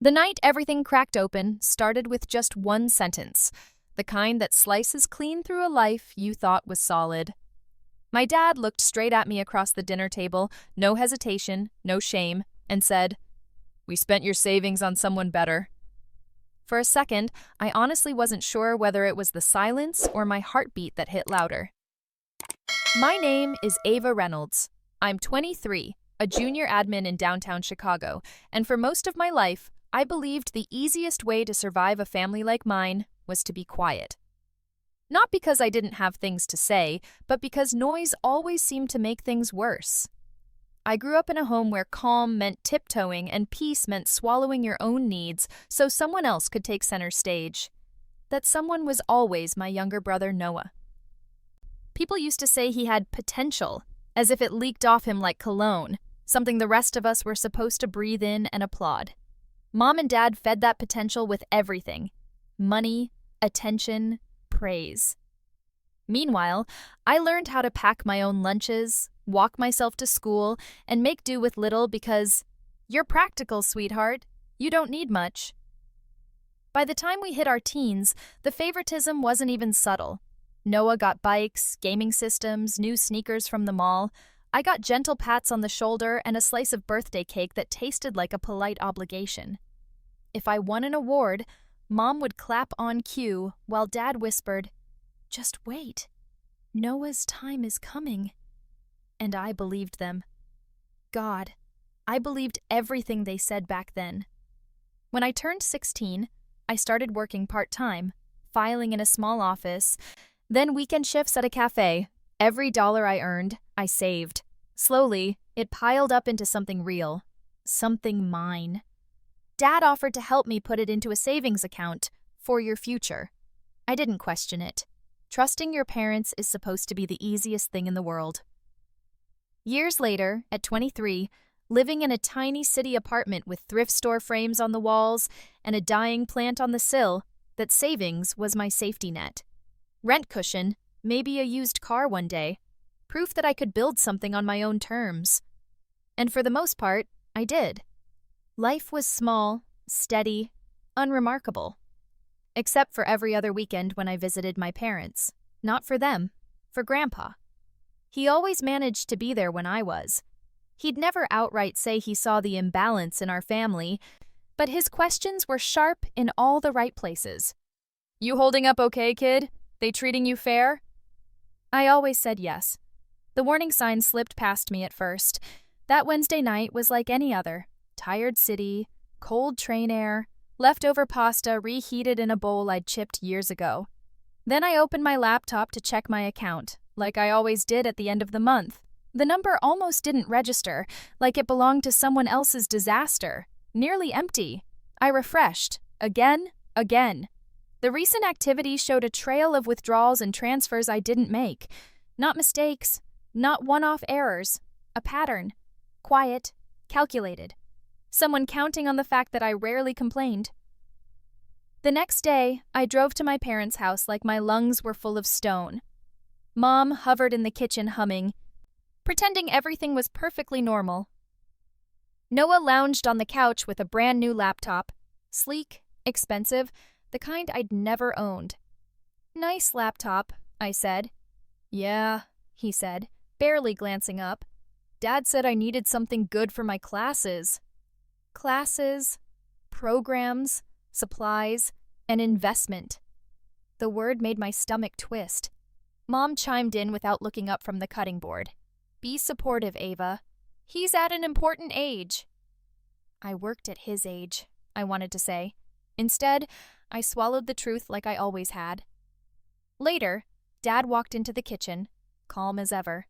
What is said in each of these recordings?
The night everything cracked open started with just one sentence, the kind that slices clean through a life you thought was solid. My dad looked straight at me across the dinner table, no hesitation, no shame, and said, "We spent your savings on someone better." For a second, I honestly wasn't sure whether it was the silence or my heartbeat that hit louder. My name is Ava Reynolds. I'm 23, a junior admin in downtown Chicago, and for most of my life, I believed the easiest way to survive a family like mine was to be quiet. Not because I didn't have things to say, but because noise always seemed to make things worse. I grew up in a home where calm meant tiptoeing and peace meant swallowing your own needs so someone else could take center stage. That someone was always my younger brother Noah. People used to say he had potential, as if it leaked off him like cologne, something the rest of us were supposed to breathe in and applaud. Mom and Dad fed that potential with everything: money, attention, praise. Meanwhile, I learned how to pack my own lunches, walk myself to school, and make do with little because you're practical, sweetheart. You don't need much. By the time we hit our teens, the favoritism wasn't even subtle. Noah got bikes, gaming systems, new sneakers from the mall. I got gentle pats on the shoulder and a slice of birthday cake that tasted like a polite obligation. If I won an award, Mom would clap on cue while Dad whispered, "Just wait. Noah's time is coming." And I believed them. God, I believed everything they said back then. When I turned 16, I started working part-time, filing in a small office, then weekend shifts at a cafe. Every dollar I earned, I saved. Slowly, it piled up into something real, something mine. Dad offered to help me put it into a savings account for your future. I didn't question it. Trusting your parents is supposed to be the easiest thing in the world. Years later, at 23, living in a tiny city apartment with thrift store frames on the walls and a dying plant on the sill, that savings was my safety net. Rent cushion, maybe a used car one day. Proof that I could build something on my own terms. And for the most part, I did. Life was small, steady, unremarkable. Except for every other weekend when I visited my parents. Not for them, for Grandpa. He always managed to be there when I was. He'd never outright say he saw the imbalance in our family, but his questions were sharp in all the right places. "You holding up okay, kid? They treating you fair?" I always said yes. The warning sign slipped past me at first. That Wednesday night was like any other. Tired city, cold train air, leftover pasta reheated in a bowl I'd chipped years ago. Then I opened my laptop to check my account, like I always did at the end of the month. The number almost didn't register, like it belonged to someone else's disaster. Nearly empty. I refreshed. Again. The recent activity showed a trail of withdrawals and transfers I didn't make. Not mistakes, not one-off errors. A pattern. Quiet, calculated. Someone counting on the fact that I rarely complained. The next day, I drove to my parents' house like my lungs were full of stone. Mom hovered in the kitchen humming, pretending everything was perfectly normal. Noah lounged on the couch with a brand new laptop. Sleek, expensive, the kind I'd never owned. "Nice laptop," I said. "Yeah," he said, barely glancing up. "Dad said I needed something good for my classes." Classes, programs, supplies, and investment. The word made my stomach twist. Mom chimed in without looking up from the cutting board. "Be supportive, Ava. He's at an important age." I worked at his age, I wanted to say. Instead, I swallowed the truth like I always had. Later, Dad walked into the kitchen, calm as ever.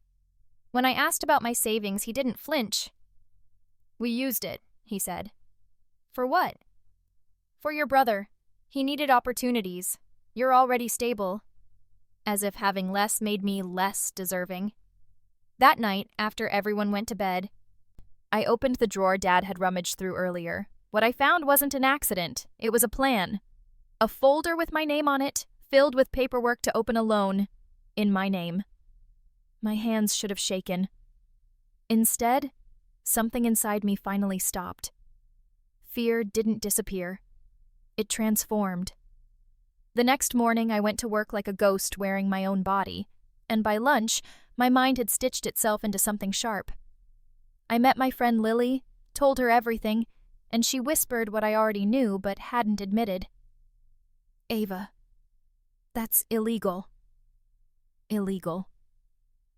When I asked about my savings, he didn't flinch. "We used it," he said. "For what?" "For your brother. He needed opportunities. You're already stable." As if having less made me less deserving. That night, after everyone went to bed, I opened the drawer Dad had rummaged through earlier. What I found wasn't an accident. It was a plan. A folder with my name on it, filled with paperwork to open a loan. In my name. My hands should have shaken. Instead, something inside me finally stopped. fear didn't disappear. It transformed. The next morning, I went to work like a ghost wearing my own body, and by lunch, my mind had stitched itself into something sharp. I met my friend Lily, told her everything, and she whispered what I already knew but hadn't admitted. Ava, that's illegal. Illegal.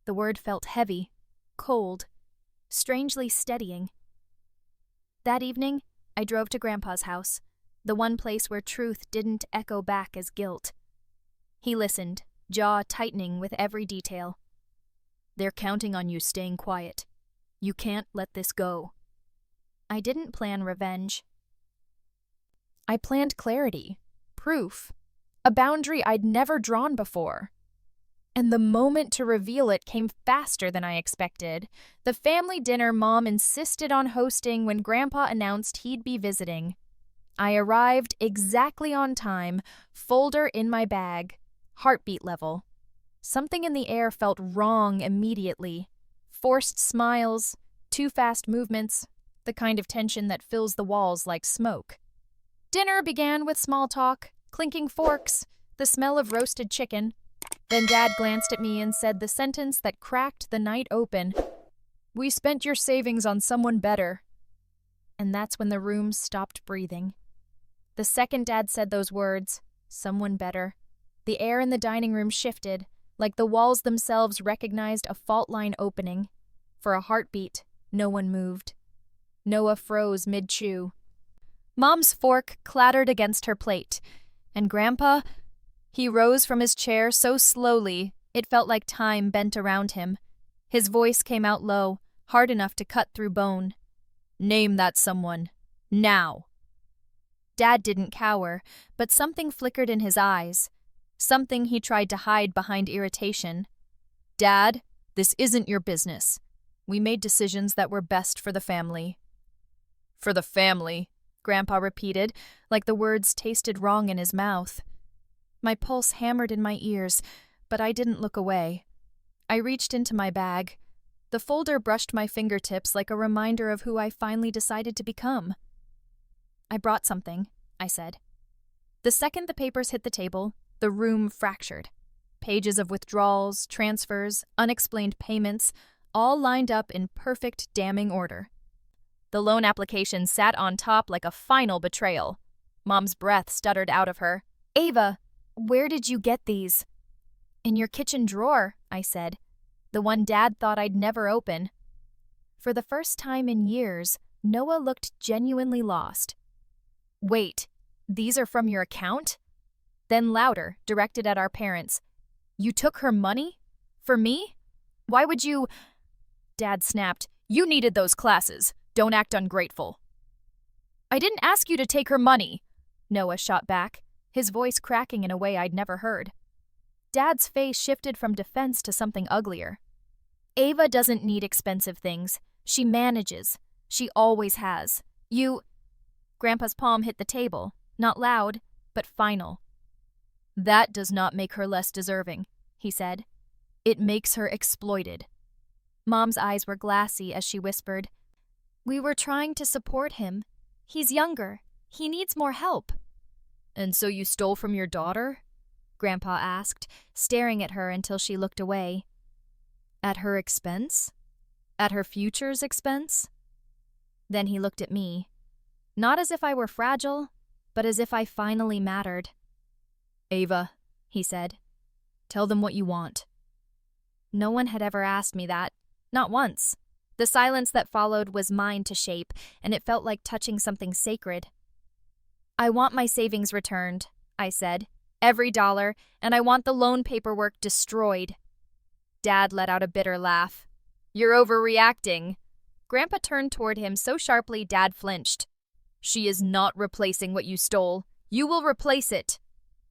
The word felt heavy, cold, strangely steadying. That evening, I drove to Grandpa's house, the one place where truth didn't echo back as guilt. He listened, jaw tightening with every detail. They're counting on you staying quiet. You can't let this go. I didn't plan revenge. I planned clarity, proof, a boundary I'd never drawn before. And the moment to reveal it came faster than I expected. The family dinner Mom insisted on hosting when Grandpa announced he'd be visiting. I arrived exactly on time, folder in my bag, heartbeat level. Something in the air felt wrong immediately. Forced smiles, too fast movements, the kind of tension that fills the walls like smoke. Dinner began with small talk, clinking forks, the smell of roasted chicken. Then Dad glanced at me and said the sentence that cracked the night open. "We spent your savings on someone better." And that's when the room stopped breathing. The second Dad said those words, someone better, the air in the dining room shifted, like the walls themselves recognized a fault line opening. For a heartbeat, no one moved. Noah froze mid-chew. Mom's fork clattered against her plate, and Grandpa, he rose from his chair so slowly it felt like time bent around him. His voice came out low, hard enough to cut through bone. "Name that someone. Now." Dad didn't cower, but something flickered in his eyes. Something he tried to hide behind irritation. "Dad, this isn't your business. We made decisions that were best for the family." "For the family," Grandpa repeated, like the words tasted wrong in his mouth. My pulse hammered in my ears, but I didn't look away. I reached into my bag. The folder brushed my fingertips like a reminder of who I finally decided to become. "I brought something," I said. The second the papers hit the table, the room fractured. Pages of withdrawals, transfers, unexplained payments, all lined up in perfect damning order. The loan application sat on top like a final betrayal. Mom's breath stuttered out of her. "Ava, where did you get these?" "In your kitchen drawer," I said. The one Dad thought I'd never open. For the first time in years, Noah looked genuinely lost. "Wait, these are from your account?" Then louder, directed at our parents. "You took her money? For me? Why would you—" Dad snapped. "You needed those classes. Don't act ungrateful." "I didn't ask you to take her money," Noah shot back, his voice cracking in a way I'd never heard. Dad's face shifted from defense to something uglier. "Ava doesn't need expensive things. She manages. She always has. You—" Grandpa's palm hit the table, not loud, but final. "That does not make her less deserving," he said. "It makes her exploited." Mom's eyes were glassy as she whispered, "We were trying to support him. He's younger. He needs more help." "And so you stole from your daughter?" Grandpa asked, staring at her until she looked away. "At her expense? At her future's expense?" Then he looked at me. Not as if I were fragile, but as if I finally mattered. "Ava," he said, "tell them what you want." No one had ever asked me that, not once. The silence that followed was mine to shape, and it felt like touching something sacred. "I want my savings returned," I said. "Every dollar, and I want the loan paperwork destroyed." Dad let out a bitter laugh. "You're overreacting." Grandpa turned toward him so sharply Dad flinched. "She is not replacing what you stole. You will replace it."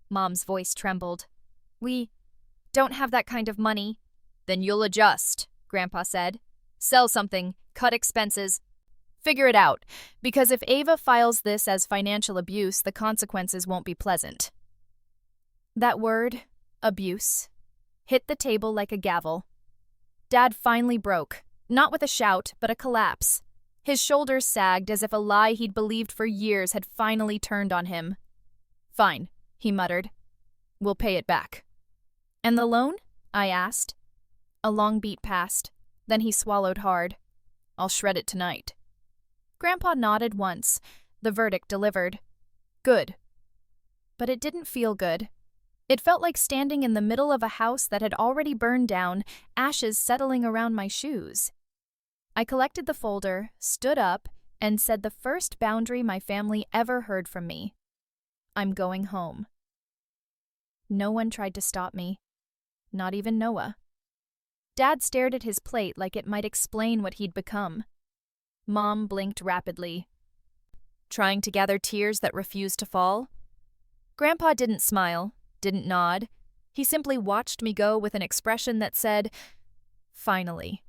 Mom's voice trembled. "We don't have that kind of money." "Then you'll adjust," Grandpa said. "Sell something, cut expenses. Figure it out, because if Ava files this as financial abuse, the consequences won't be pleasant." That word, abuse, hit the table like a gavel. Dad finally broke, not with a shout, but a collapse. His shoulders sagged as if a lie he'd believed for years had finally turned on him. "Fine," he muttered. "We'll pay it back." "And the loan?" I asked. A long beat passed. Then he swallowed hard. "I'll shred it tonight." Grandpa nodded once. The verdict delivered. Good. But it didn't feel good. It felt like standing in the middle of a house that had already burned down, ashes settling around my shoes. I collected the folder, stood up, and said the first boundary my family ever heard from me. I'm going home. No one tried to stop me. Not even Noah. Dad stared at his plate like it might explain what he'd become. Mom blinked rapidly, trying to gather tears that refused to fall. Grandpa didn't smile, didn't nod. He simply watched me go with an expression that said, "Finally."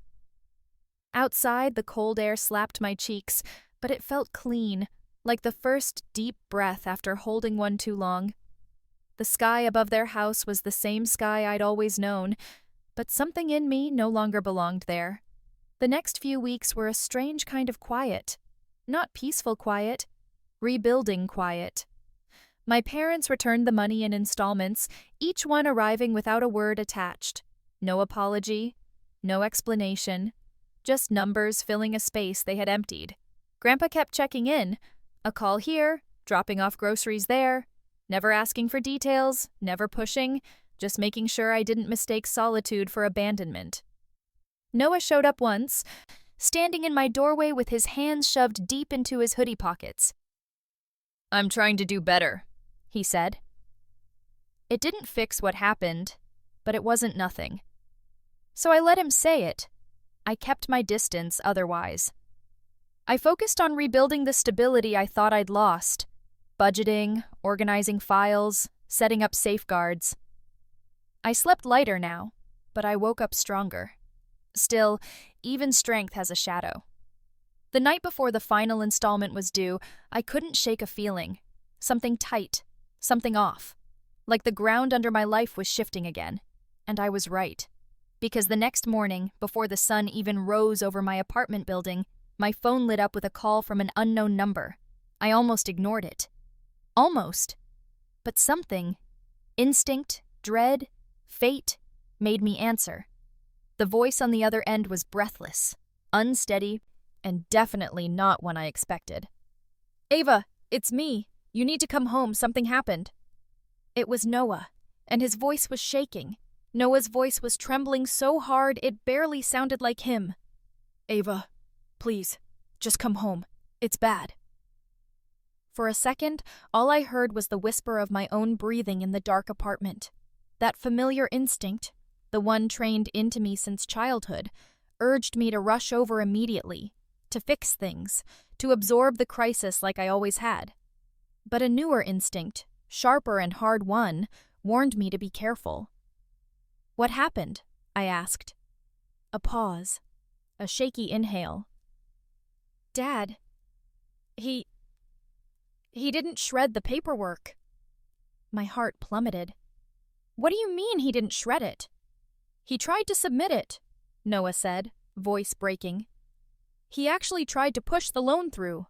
Outside, the cold air slapped my cheeks, but it felt clean, like the first deep breath after holding one too long. The sky above their house was the same sky I'd always known, but something in me no longer belonged there. The next few weeks were a strange kind of quiet. Not peaceful quiet, rebuilding quiet. My parents returned the money in installments, each one arriving without a word attached. No apology, no explanation, just numbers filling a space they had emptied. Grandpa kept checking in, a call here, dropping off groceries there, never asking for details, never pushing, just making sure I didn't mistake solitude for abandonment. Noah showed up once, standing in my doorway with his hands shoved deep into his hoodie pockets. "I'm trying to do better," he said. It didn't fix what happened, but it wasn't nothing. So I let him say it. I kept my distance otherwise. I focused on rebuilding the stability I thought I'd lost. Budgeting, organizing files, setting up safeguards. I slept lighter now, but I woke up stronger. Still, even strength has a shadow. The night before the final installment was due, I couldn't shake a feeling. Something tight, something off. Like the ground under my life was shifting again. And I was right. Because the next morning, before the sun even rose over my apartment building, my phone lit up with a call from an unknown number. I almost ignored it. Almost. But something, instinct, dread, fate, made me answer. The voice on the other end was breathless, unsteady, and definitely not one I expected. "Ava, it's me. You need to come home. Something happened." It was Noah, and his voice was shaking. Noah's voice was trembling so hard it barely sounded like him. "Ava, please, just come home. It's bad." For a second, all I heard was the whisper of my own breathing in the dark apartment. That familiar instinct, the one trained into me since childhood, urged me to rush over immediately, to fix things, to absorb the crisis like I always had. But a newer instinct, sharper and hard-won, warned me to be careful. "What happened?" I asked. A pause, a shaky inhale. "Dad, he didn't shred the paperwork." My heart plummeted. "What do you mean he didn't shred it?" "He tried to submit it," Noah said, voice breaking. "He actually tried to push the loan through.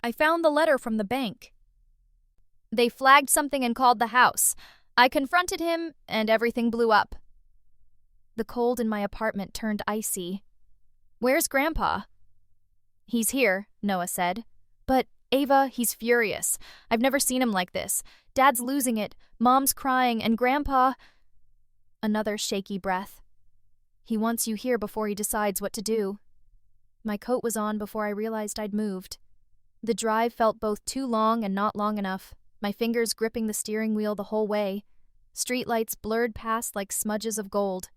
I found the letter from the bank. They flagged something and called the house. I confronted him, and everything blew up." The cold in my apartment turned icy. "Where's Grandpa?" "He's here," Noah said. "But, Ava, he's furious. I've never seen him like this. Dad's losing it, Mom's crying, and Grandpa—" Another shaky breath. "He wants you here before he decides what to do." My coat was on before I realized I'd moved. The drive felt both too long and not long enough, my fingers gripping the steering wheel the whole way. Streetlights blurred past like smudges of gold.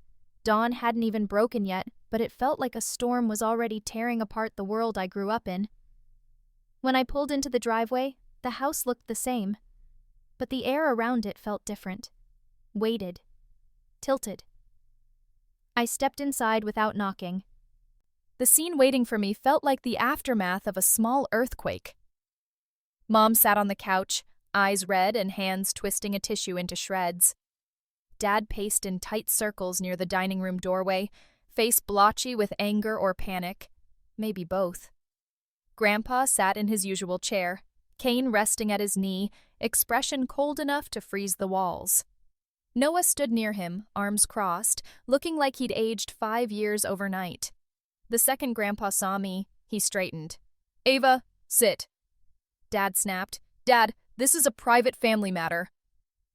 Dawn hadn't even broken yet, but it felt like a storm was already tearing apart the world I grew up in. When I pulled into the driveway, the house looked the same, but the air around it felt different. Weighted. Tilted. I stepped inside without knocking. The scene waiting for me felt like the aftermath of a small earthquake. Mom sat on the couch, eyes red and hands twisting a tissue into shreds. Dad paced in tight circles near the dining room doorway, face blotchy with anger or panic, maybe both. Grandpa sat in his usual chair, cane resting at his knee, expression cold enough to freeze the walls. Noah stood near him, arms crossed, looking like he'd aged 5 years overnight. The second Grandpa saw me, he straightened. "Ava, sit." Dad snapped. "Dad, this is a private family matter."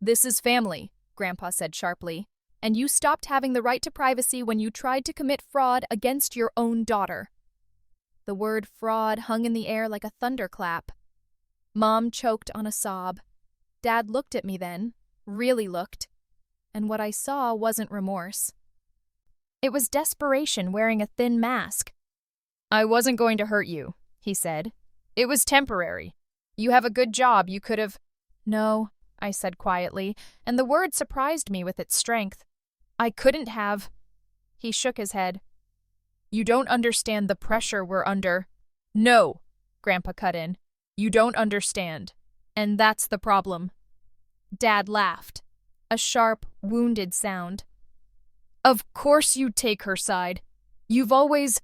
"This is family," Grandpa said sharply. "And you stopped having the right to privacy when you tried to commit fraud against your own daughter." The word fraud hung in the air like a thunderclap. Mom choked on a sob. Dad looked at me then, really looked, and what I saw wasn't remorse. It was desperation wearing a thin mask. "I wasn't going to hurt you," he said. "It was temporary. You have a good job, you could have—" "No," I said quietly, and the word surprised me with its strength. "I couldn't have—" He shook his head. "You don't understand the pressure we're under." "No," Grandpa cut in. "You don't understand. And that's the problem." Dad laughed. A sharp, wounded sound. "Of course you take her side. You've always—"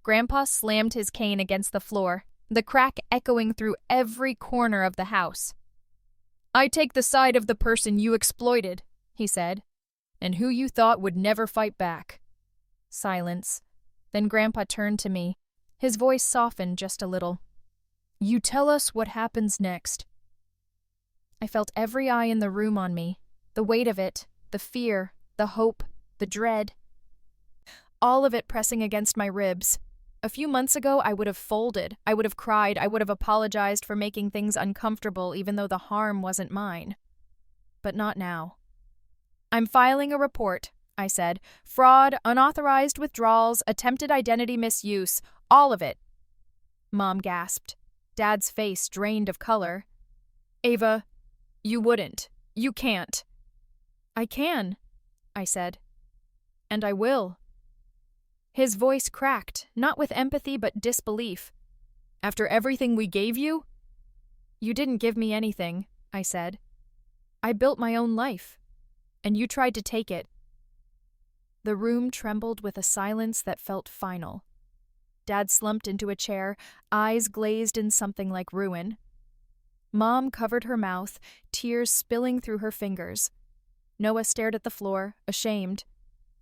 Grandpa slammed his cane against the floor, the crack echoing through every corner of the house. "I take the side of the person you exploited," he said, "and who you thought would never fight back." Silence. Then Grandpa turned to me. His voice softened just a little. "You tell us what happens next." I felt every eye in the room on me, the weight of it, the fear, the hope, the dread. All of it pressing against my ribs. A few months ago, I would have folded, I would have cried, I would have apologized for making things uncomfortable even though the harm wasn't mine. But not now. "I'm filing a report," I said. "Fraud, unauthorized withdrawals, attempted identity misuse, all of it." Mom gasped. Dad's face drained of color. "Ava, you wouldn't. You can't." "I can," I said. "And I will." His voice cracked, not with empathy but disbelief. "After everything we gave you?" "You didn't give me anything," I said. "I built my own life, and you tried to take it." The room trembled with a silence that felt final. Dad slumped into a chair, eyes glazed in something like ruin. Mom covered her mouth, tears spilling through her fingers. Noah stared at the floor, ashamed,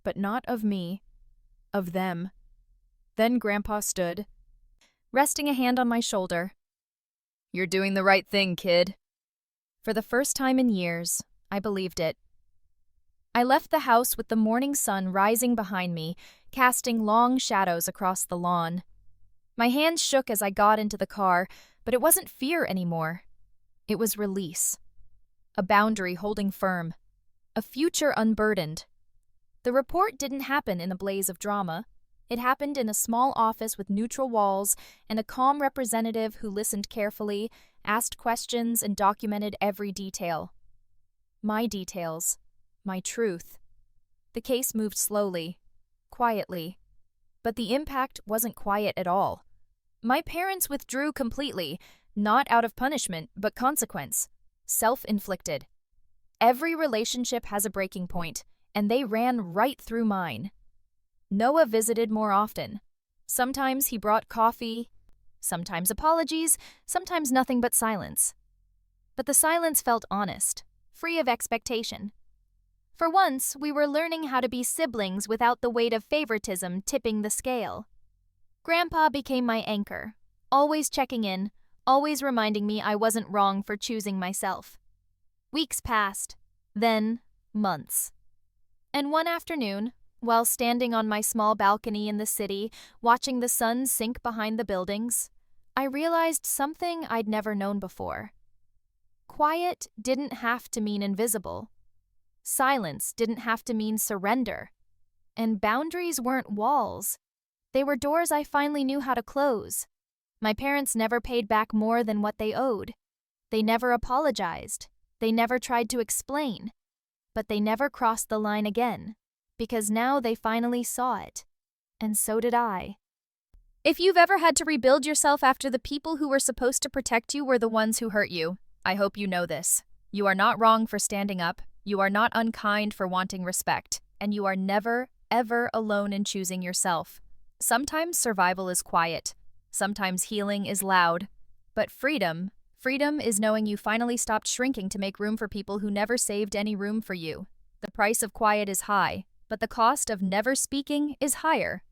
but not of me, of them. Then Grandpa stood, resting a hand on my shoulder. "You're doing the right thing, kid." For the first time in years, I believed it. I left the house with the morning sun rising behind me, casting long shadows across the lawn. My hands shook as I got into the car, but it wasn't fear anymore. It was release. A boundary holding firm. A future unburdened. The report didn't happen in a blaze of drama. It happened in a small office with neutral walls and a calm representative who listened carefully, asked questions, and documented every detail. My details. My truth. The case moved slowly, quietly. But the impact wasn't quiet at all. My parents withdrew completely, not out of punishment, but consequence. Self-inflicted. Every relationship has a breaking point, and they ran right through mine. Noah visited more often. Sometimes he brought coffee, sometimes apologies, sometimes nothing but silence. But the silence felt honest, free of expectation. For once, we were learning how to be siblings without the weight of favoritism tipping the scale. Grandpa became my anchor, always checking in, always reminding me I wasn't wrong for choosing myself. Weeks passed, then months. And one afternoon, while standing on my small balcony in the city, watching the sun sink behind the buildings, I realized something I'd never known before. Quiet didn't have to mean invisible. Silence didn't have to mean surrender. And boundaries weren't walls. They were doors I finally knew how to close. My parents never paid back more than what they owed. They never apologized. They never tried to explain. But they never crossed the line again, because now they finally saw it. And so did I. If you've ever had to rebuild yourself after the people who were supposed to protect you were the ones who hurt you, I hope you know this. You are not wrong for standing up. You are not unkind for wanting respect. And you are never, ever alone in choosing yourself. Sometimes survival is quiet. Sometimes healing is loud. But freedom is knowing you finally stopped shrinking to make room for people who never saved any room for you. The price of quiet is high, but the cost of never speaking is higher.